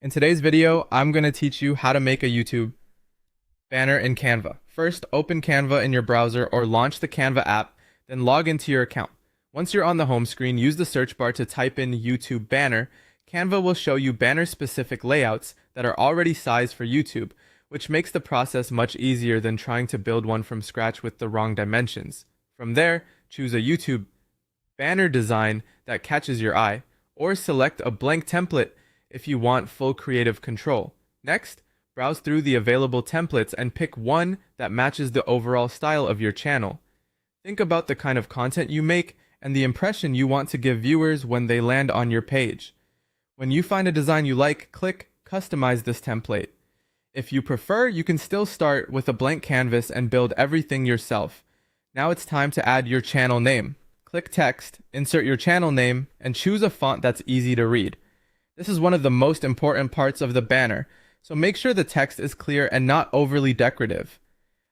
In today's video, I'm going to teach you how to make a YouTube banner in Canva. First, open Canva in your browser or launch the Canva app, then log into your account. Once you're on the home screen, use the search bar to type in YouTube banner. Canva will show you banner-specific layouts that are already sized for YouTube, which makes the process much easier than trying to build one from scratch with the wrong dimensions. From there, choose a YouTube banner design that catches your eye, or select a blank template if you want full creative control. Next, browse through the available templates and pick one that matches the overall style of your channel. Think about the kind of content you make and the impression you want to give viewers when they land on your page. When you find a design you like, click Customize this template. If you prefer, you can still start with a blank canvas and build everything yourself. Now it's time to add your channel name. Click Text, insert your channel name, and choose a font that's easy to read. This is one of the most important parts of the banner, so make sure the text is clear and not overly decorative.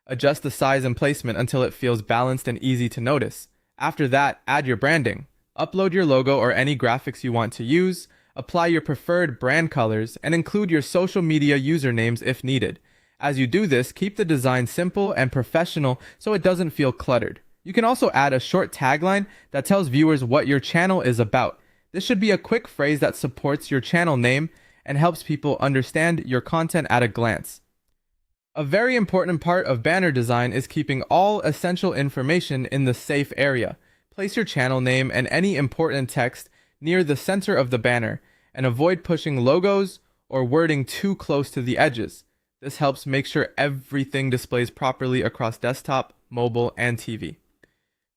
Adjust the size and placement until it feels balanced and easy to notice. After that, add your branding. Upload your logo or any graphics you want to use, apply your preferred brand colors, and include your social media usernames if needed. As you do this, keep the design simple and professional so it doesn't feel cluttered. You can also add a short tagline that tells viewers what your channel is about. This should be a quick phrase that supports your channel name and helps people understand your content at a glance. A very important part of banner design is keeping all essential information in the safe area. Place your channel name and any important text near the center of the banner, and avoid pushing logos or wording too close to the edges. This helps make sure everything displays properly across desktop, mobile, and TV.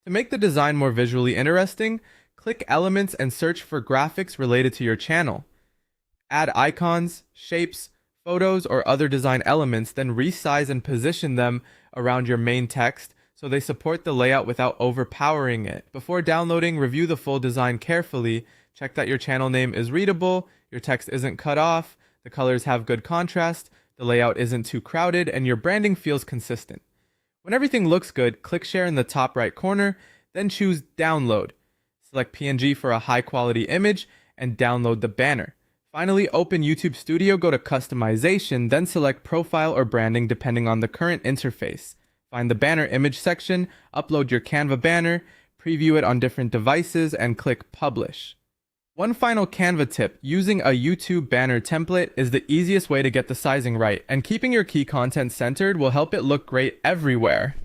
To make the design more visually interesting, click Elements and search for graphics related to your channel. Add icons, shapes, photos, or other design elements, then resize and position them around your main text so they support the layout without overpowering it. Before downloading, review the full design carefully. Check that your channel name is readable, your text isn't cut off, the colors have good contrast, the layout isn't too crowded, and your branding feels consistent. When everything looks good, click Share in the top right corner, then choose Download. Select PNG for a high-quality image and download the banner. Finally, open YouTube Studio, go to Customization, then select Profile or Branding depending on the current interface. Find the banner image section, upload your Canva banner, preview it on different devices, and click Publish. One final Canva tip: using a YouTube banner template is the easiest way to get the sizing right, and keeping your key content centered will help it look great everywhere.